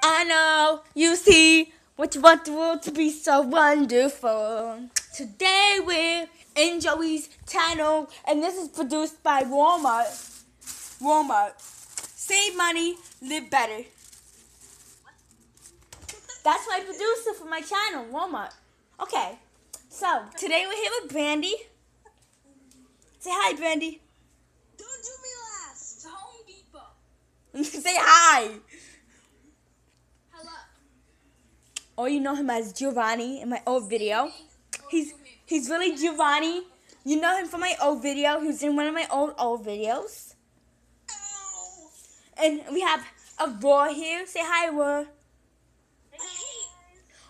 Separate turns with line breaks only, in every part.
I know you see what you want the world to be so wonderful. Today we're in Joey's channel, and this is produced by Walmart. Walmart. Save money, live better. That's my producer for my channel, Walmart. Okay, so today we're here with Brandy. Say hi, Brandy.
Don't do me last. To Home Depot.
Say hi.
Hello.
Or you know him as Giovanni in my old video. He's really Giovanni. You know him from my old video. He was in one of my old videos.
Ow.
And we have a Roar here. Say hi, Roar.
Hey.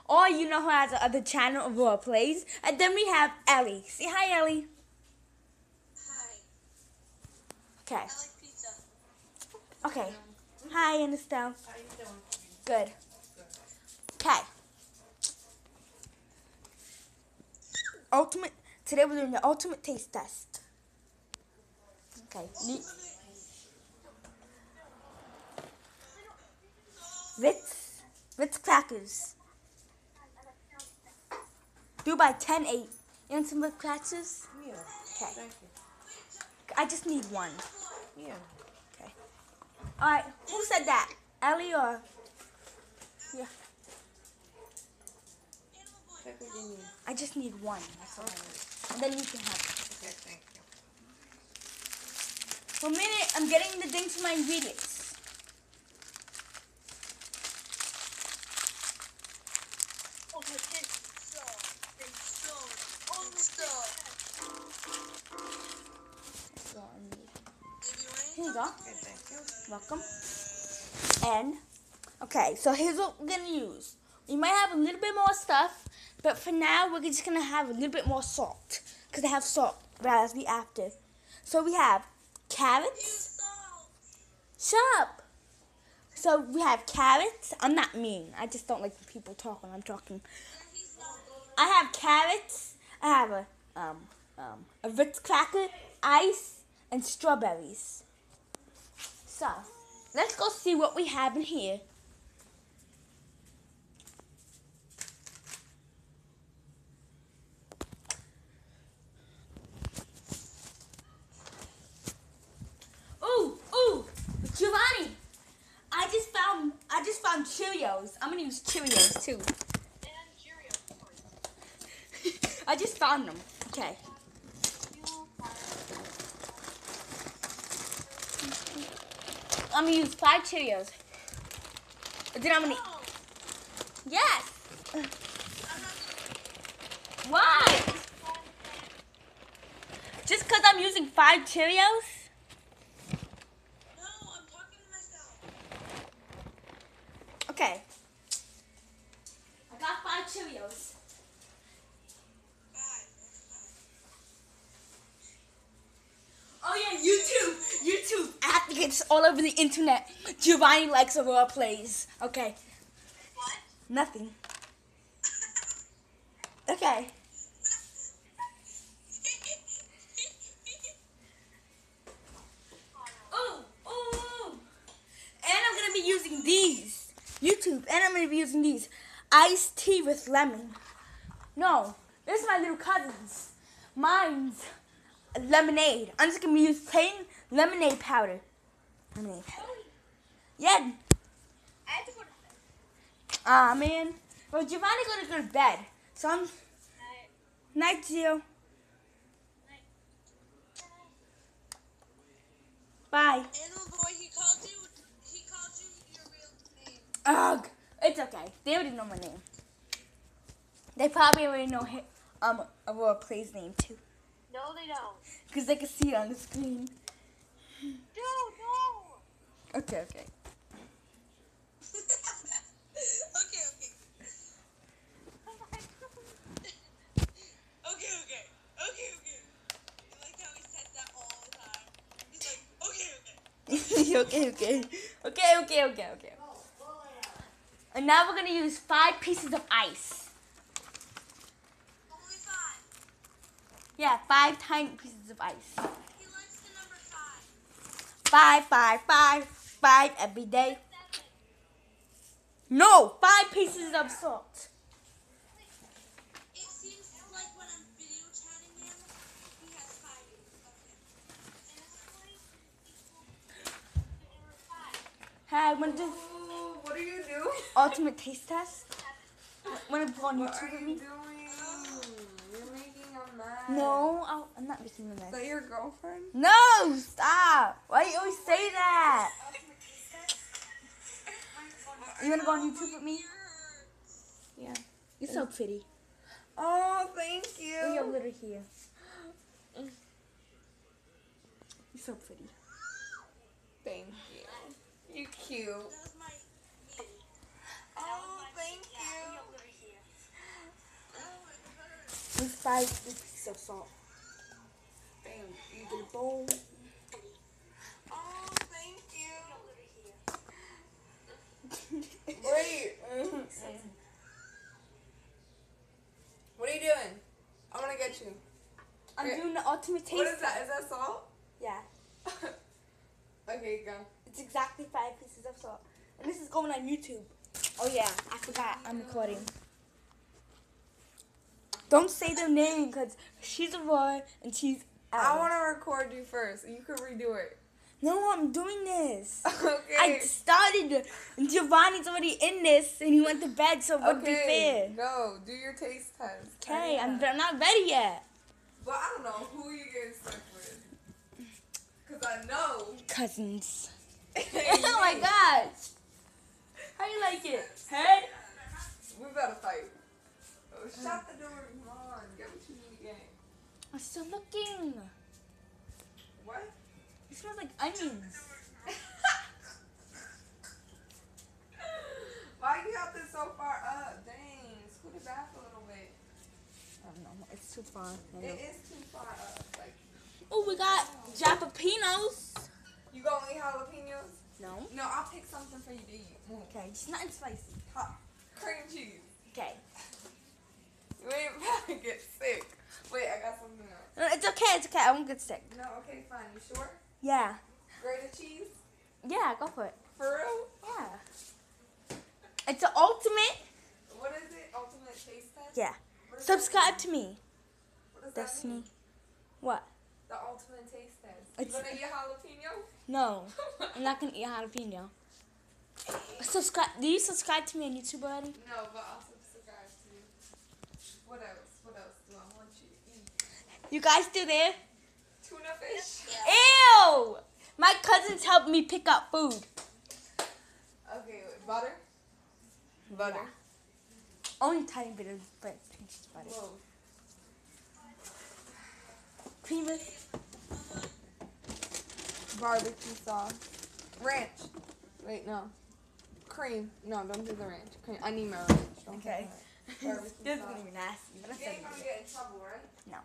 Or you know who has the other channel, Roar Plays. And then we have Ellie. Say hi, Ellie.
Hi.
Okay.
I like pizza.
Okay. Hi, Anastel.
How you doing?
Good. Okay. Today we're doing the ultimate taste test. Okay. Ritz crackers. Do by 10-8. You want some Ritz crackers?
Yeah.
Okay.
Thank you.
I just need one.
Yeah.
Okay. Alright, who said that? Ellie or? Yeah.
Take what you need.
I just need one. That's all I need. And then you can have it.
Okay, thank you.
For a minute, I'm getting the things for my ingredients.
Okay,
That's all I need.
Did you win?
Here you go.
Okay, thank you.
Welcome. And, okay, so here's what we're going to use. We might have a little bit more stuff, but for now, we're just going to have a little bit more salt. Because I have salt, but that'll be after. So we have carrots. Shut up. So we have carrots. I'm not mean. I just don't like when people talk when I'm talking. I have carrots. I have a Ritz cracker, ice, and strawberries. So, let's go see what we have in here. Ooh, Giovanni! I just found Cheerios. I'm gonna use Cheerios too.
And Cheerios.
I just found them. Okay. I'm gonna use 5 Cheerios. And then I'm gonna. Yes. Why? Just because I'm using 5 Cheerios?
No, I'm talking to myself.
Okay. I got 5 Cheerios.
Bye.
Oh yeah, YouTube advocates all over the internet. Giovanni likes Aurora Plays. Okay,
What?
nothing. Okay. Ooh. And I'm gonna be using these. YouTube, and I'm gonna be using these. Iced tea with lemon. No, this is my little cousin's. Mine's lemonade. I'm just gonna use plain lemonade powder. Lemonade powder. Yeah.
I have to go to bed.
Man. Well, Giovanni's gonna go to bed. So I'm. Night, Gio. Bye.
Animal boy, he called you your real name.
Ugh. It's okay. They already know my name. They probably already know Aurora Play's name too.
No, they don't.
Because they can see it on the screen.
Dude, no.
Okay.
Okay. Okay. You like how he says that all the time? He's like,
Okay. And now we're going to use 5 pieces of ice.
Only 5.
Yeah, 5 tiny pieces of ice.
He likes the number 5.
5 every day. No, 5 pieces of salt.
It seems like when I'm video chatting him, he has 5 of him.
Hey, I want to do
Ooh, what are you doing?
ultimate taste test. Want to go on
What
YouTube
are
with
you
me?
doing? You're making a mess.
No, I'm not making a
Is
mess.
that your girlfriend?
No, stop. Why you always say that? You want to go on YouTube with me? Yeah. You're so pretty.
Oh, thank
Oh, you're
you.
literally here. You're so pretty.
Thank you. You cute.
That was my meeting.
Oh, thank you.
With 5 pieces of salt.
Thank
You get a bowl.
Oh, thank you. Wait. What are you doing? I want to get you.
I'm
Okay.
doing the ultimate taste
What is that? Is that salt?
Yeah.
Okay, go.
It's exactly 5 pieces of salt. And this is going on YouTube. Oh yeah, I forgot. I'm recording. Don't say their name because she's a boy and she's
I
out.
want to record you first. You could redo it.
No, I'm doing this.
Okay.
I started. And Giovanni's already in this and he went to bed, so it wouldn't be fair.
Go. Do your taste test.
Okay, I'm
Hurry up.
not ready yet.
But I don't know who you getting stuck with. Because I know.
Cousins. Oh my gosh. How you like it? Head?
We better fight. Oh, shut the door. Come on. Get what you need again.
I'm still looking.
What?
It smells like onions.
Why you got this so far up? Dang. Scoot it back a little bit.
I don't know. It's too far.
It is too far up. Like,
Oh, we got jalapenos.
you gonna eat jalapenos?
No.
No, I'll pick something for you to eat.
Okay, it's not spicy.
Hot. Cream cheese.
Okay.
You ain't about to get sick. Wait, I got something else.
No, it's okay. It's okay. I won't get sick.
No, okay, fine. You sure?
Yeah.
Grated cheese?
Yeah, go for it.
For real?
Yeah. It's the ultimate.
What is it? Ultimate taste test?
Yeah.
What does
Subscribe
that
to me.
mean? What does that
Destiny.
mean?
What?
The ultimate taste test.
It's-
You gonna eat jalapeno?
No. I'm not gonna eat jalapeno. Subscribe. Do you subscribe to me on YouTube already?
No, but I'll subscribe to you. What else? What else do I want you to eat?
You guys still there?
Tuna fish?
Ew! My cousins helped me pick up food.
Okay, wait, butter? Butter.
Only tiny bit of pinch butter.
Whoa.
Creamer.
Barbecue sauce. Ranch. Wait, no. Cream. No, don't do the ranch. Cream. I need my ranch. Don't do
Okay.
the ranch. Barbecue
This is
sauce.
gonna be nasty. But I
You
said
ain't gonna get in trouble, right?
no.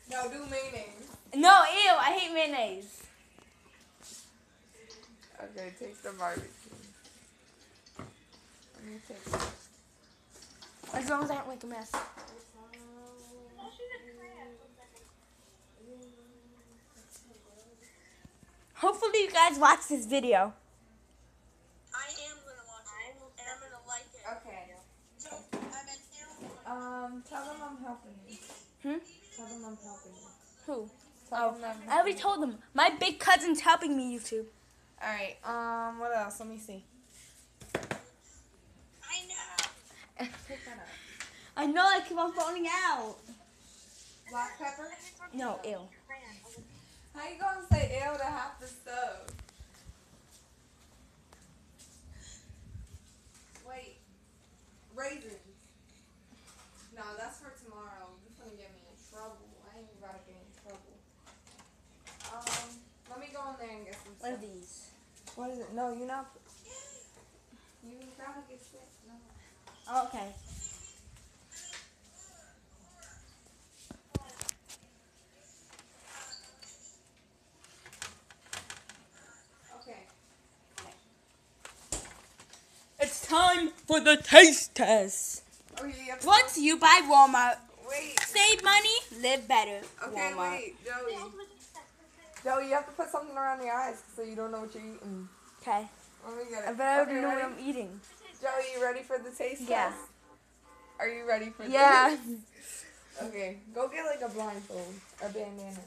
No, do mayonnaise.
No, ew! I hate mayonnaise.
Okay, take the barbecue. Let me take it.
As long as I don't make a mess. Hopefully you guys watch this video.
I am gonna watch it, and I'm gonna like it.
Okay.
So, I'm in here.
Tell them I'm helping you.
Hmm?
Tell them I'm helping you.
Who?
Tell
Oh,
them I'm
I already told them. My big cousin's helping me, YouTube.
Alright, what else? Let me see.
I know.
Pick that up.
I know I keep on falling out.
Black pepper?
No, ew.
How you gonna say ew to half the stuff? Wait. Raisins. No, that's for tomorrow. You're gonna get me in trouble. I ain't about to get in trouble. Let me go in there and get some
What are
stuff.
these?
What is it? No, you're not. You gotta get sick. No.
Oh, okay.
Okay.
It's time for the taste test.
Oh, you have to.
Brought to you by Walmart.
Wait.
Save money, live better.
Okay,
Walmart.
wait, Joey. Joey, you have to put something around your eyes so you don't know what you're eating.
Okay.
Let me get it.
I bet I already
Okay,
know what
ready?
I'm eating.
Joey, you ready for the taste
Yeah.
test? Are you ready for
Yeah.
this? Okay, go get like a blindfold or bandana.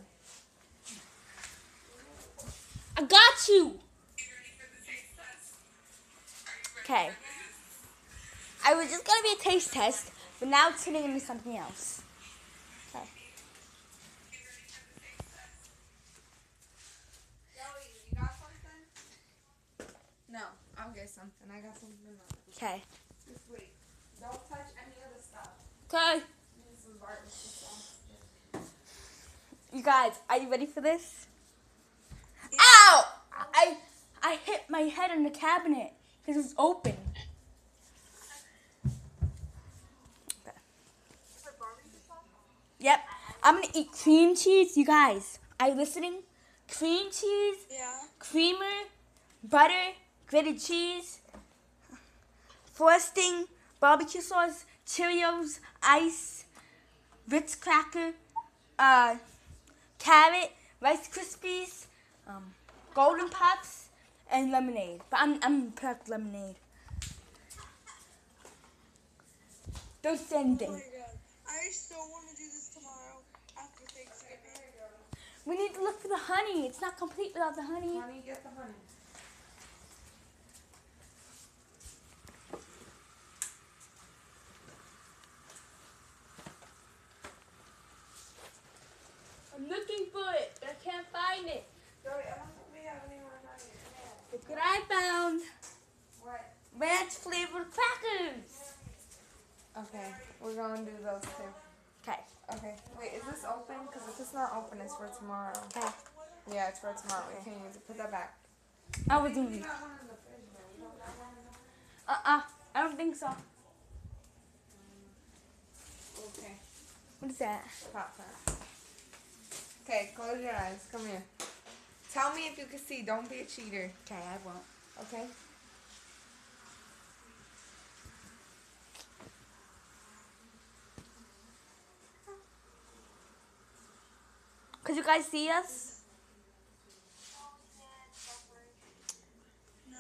I got you. Okay. I was just gonna be a taste test, but now it's turning into something else. Okay.
Joey, you got something? No, I'll get something. I got something in mind.
Okay.
Just wait. Don't touch any of the stuff.
Okay.
Need some barbecue sauce.
You guys, are you ready for this? Ow! I hit my head on the cabinet because it was open. Yep. I'm gonna eat cream cheese. You guys, are you listening? Cream cheese,
Yeah.
creamer, butter, grated cheese, frosting, barbecue sauce, Cheerios, ice, Ritz cracker, carrot, Rice Krispies, Golden Pops, and lemonade. But I'm gonna pick lemonade. Don't say
Oh
anything.
my god. I still want to do this tomorrow after Thanksgiving.
We need to look for the honey. It's not complete without the honey.
Honey, get the honey.
I'm looking for it, but I can't find it.
Joey, I don't think we have any more honey. Yeah.
Look what I found.
What?
Ranch flavored crackers.
Okay, we're going to do those too.
Okay.
Okay, wait, is this open? Because if it's not open, it's for tomorrow.
Okay.
Yeah, it's for tomorrow. We can't use it. Put that back.
I was doing
We
it.
got one in the fridge, though. We don't have one in the
I don't think so.
Okay.
What is that?
Pop tart. Okay, close your eyes. Come here. Tell me if you can see. Don't be a cheater.
Okay, I won't.
Okay?
Could you guys see us?
No.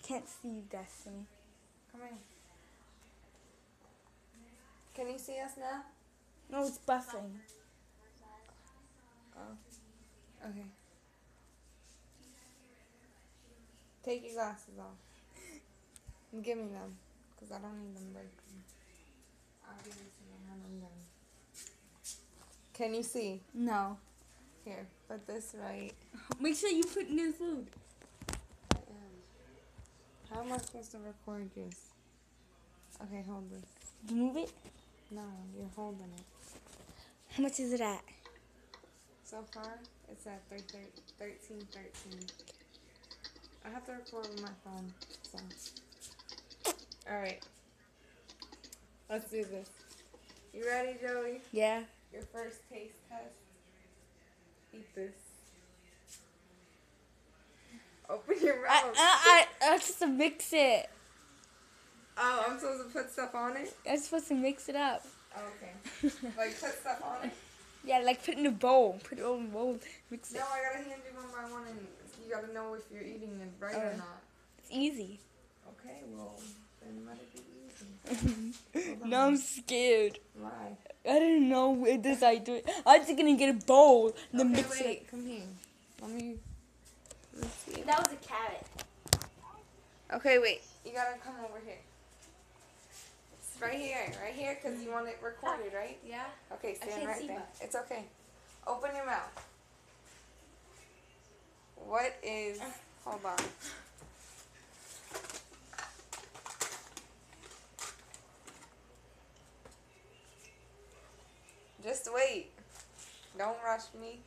Can't see you, Destiny.
Come here. Can you see us now?
No, it's buffering.
Oh. Okay. Take your glasses off. And give me them. Because I don't need them breaking. I'll give you some when I'm done. Can you see?
No.
Here, put this right.
Make sure you put new food.
I am. How am I supposed to record this? Okay, hold this.
Did you move it?
No, you're holding it.
How much is it at?
So far, it's at 13:13. I have to record with my phone, so. Alright. Let's do this. You ready, Joey?
Yeah.
Your first taste test. Eat this. Open your mouth.
I'm supposed to mix it.
Oh, I'm supposed to put stuff on it?
I'm supposed to mix it up.
Oh, okay. Like put stuff on it?
Yeah, like put it in a bowl. Put it all in a bowl. Mix it.
No, I gotta hand you one by one and you gotta know if you're eating it right or not.
It's easy.
Okay, well, then let it be easy. Hold
No,
on.
I'm scared.
Why?
I don't know where this I do it. I'm just gonna get a bowl and then
Okay,
mix
wait,
it.
come here. Let me see.
That was a carrot.
Okay, wait. You gotta come over here. It's right here, because you want it recorded, right?
Yeah.
Okay, stand
can't
right
see
there.
much.
It's okay. Open your mouth. What is... Hold on. Just wait. Don't rush me.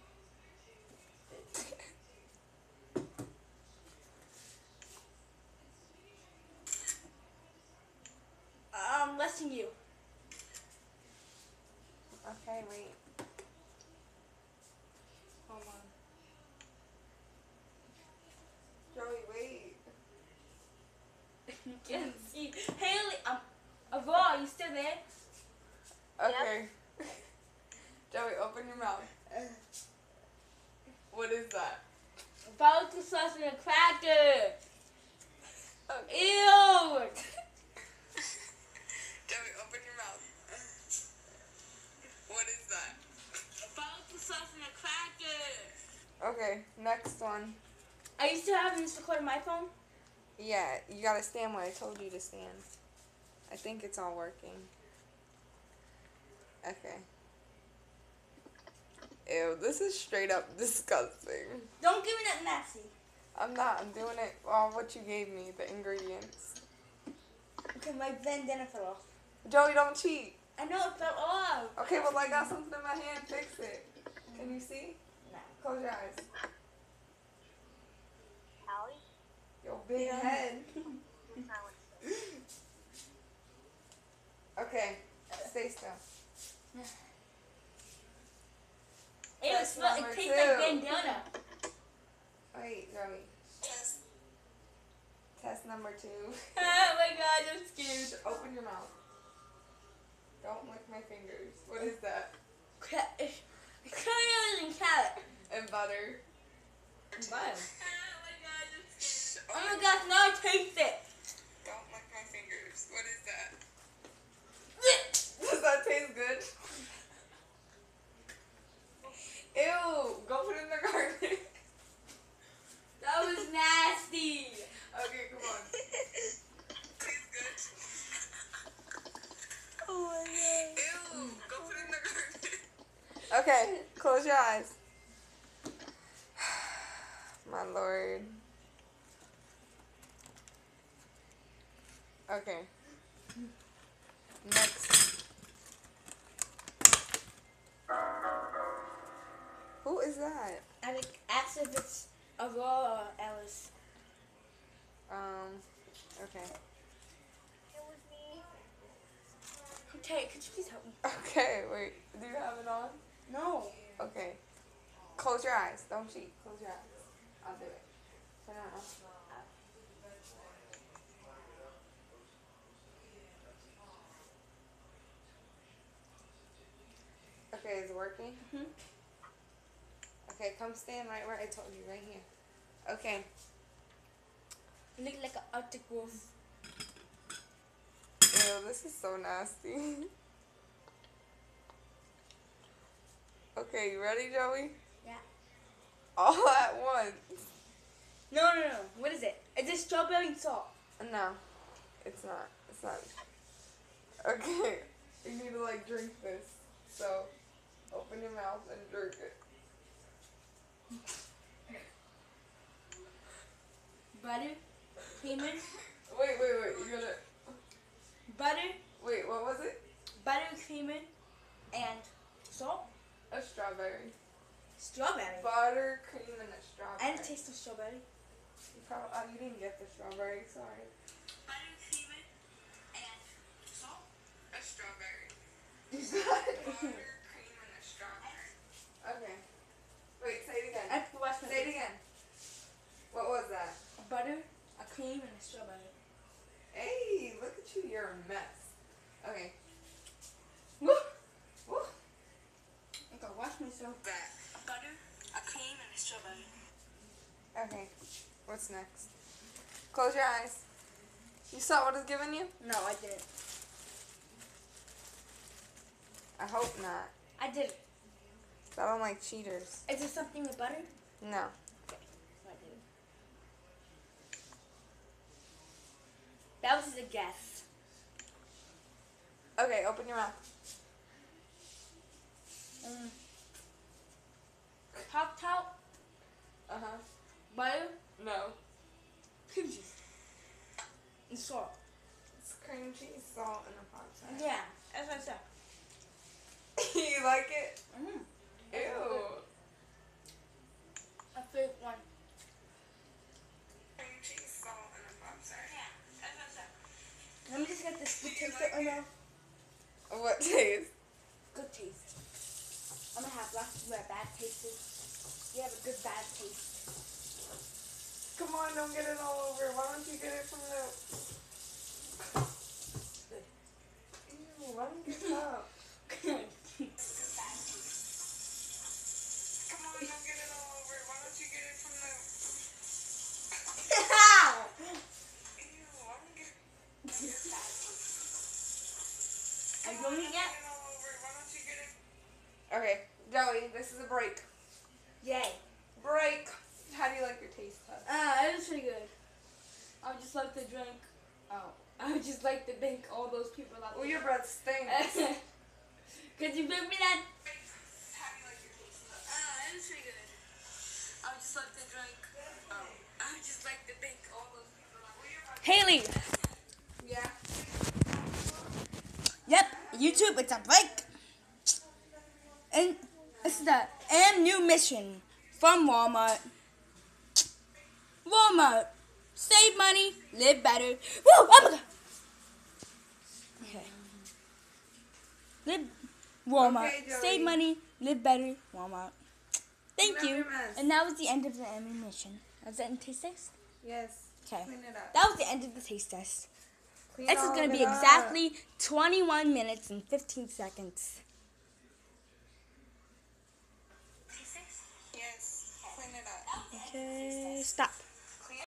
Less than you.
Okay, wait. Hold on. Joey, wait.
You can't see. Haley, Aurora, you still there?
Okay. Joey, open your mouth.
barbecue sauce and a cracker.
Okay.
Ew.
Joey, open your mouth. What is that?
Barbecue sauce and a cracker.
Okay, next one.
Are you still having this recorded on my phone?
Yeah, you gotta stand where I told you to stand. I think it's all working. Okay. Ew, this is straight up disgusting.
Don't give me that nasty.
I'm not. I'm doing it all what you gave me, the ingredients.
Okay, my bandana fell off.
Joey, don't cheat.
I know it fell off.
Okay, well, I got something in my hand. Fix it. Can you see?
No.
Close your eyes.
Allie?
Your big head. Okay, stay still.
It
Test
tastes
number
like
2.
bandana.
Wait, Joey. Test number 2.
Oh my god, I'm scared.
Open your mouth. Don't lick my fingers. What is that?
Carrot and carrot.
And butter.
Butter. Oh my gosh, now I taste it.
Don't lick my fingers. What is that? Does that taste good? Ew! Go put it in the garbage.
That was nasty.
Okay, come on. Tastes good.
Oh my god.
Ew! Go put it in the garbage. Okay, close your eyes. My lord. Okay. Next. Who is that?
I think ask if it's Aurora or Alice.
Okay.
It was me.
Okay, could you please help me?
Okay, wait. Do you have it on?
No.
Okay. Close your eyes. Don't cheat. Close your eyes. I'll do it. Turn it on. Okay, is it working?
Mhm.
Okay, come stand right where I told you, right here. Okay.
You look like an Arctic wolf.
Ew, this is so nasty. Okay, you ready, Joey?
Yeah.
All at once.
No. What is it? Is it strawberry and salt?
No, it's not. It's not. Okay, you need to like drink this. So, open your mouth and drink it.
Butter, creamer,
Wait. You gotta.
butter,
Wait, what was it?
butter, creamer, and salt.
A strawberry.
Strawberry.
Butter, cream, and a strawberry.
And a taste of strawberry.
You probably, you didn't get the strawberry. Sorry.
Butter, creamer, and salt.
A strawberry. Butter, cream, and a strawberry. Okay. Wait, say it again.
And what's my
Say it again. What was that?
A butter, a cream, and a strawberry.
Hey, look at you. You're a mess. Okay.
Woo!
Woo.
Okay, wash myself.
Back.
A butter, a cream, and a strawberry.
Okay. What's next? Close your eyes. You saw what it's giving you?
No, I didn't.
I hope not.
I didn't.
I don't like cheaters.
Is there something with butter?
No.
Okay, so I didn't. That was a guess.
Okay, open your mouth.
Cocktail,
Uh-huh.
butter,
No.
cream cheese, and salt.
It's cream cheese, salt, and a pot sauce.
Yeah, that's what I said.
You like it?
Mm-hmm.
Ew.
My favorite one.
Cream cheese, salt, and a pot sauce.
Yeah, that's what I said. Let me just get this good taste right now.
What taste?
Good taste. I'm gonna have lots of bad tastes. You have a good bad taste.
Come on, don't get it all over. Why don't you get it from the... Ew, why don't you get up? Come on, don't get it all over. Why don't you get it from the... break.
Yay.
Break. How do you like your taste test?
It was pretty good. I would just like to drink. Oh, I would just like to thank all those people out
Oh,
there.
your breath stinks.
Could you bring me that?
How do you like your taste test?
It was pretty good. I would just like to drink. Oh, I would just like to thank all those people out there. Haley.
Yeah.
Yep, YouTube, it's a break. And it's the new mission from Walmart. Walmart. Save money, live better. Woo! Oh my God. Okay. Live Walmart.
Okay, Joey.
Save money, live better. Walmart. Thank
Clean up
you.
your mess.
And that was the end of the mission. Was that in taste test?
Yes.
Okay.
Clean it up.
That was the end of the taste test.
Clean
This is
all
going
of
to be
it up.
exactly 21 minutes and 15 seconds.
Yes. Clean it up.
Okay, stop.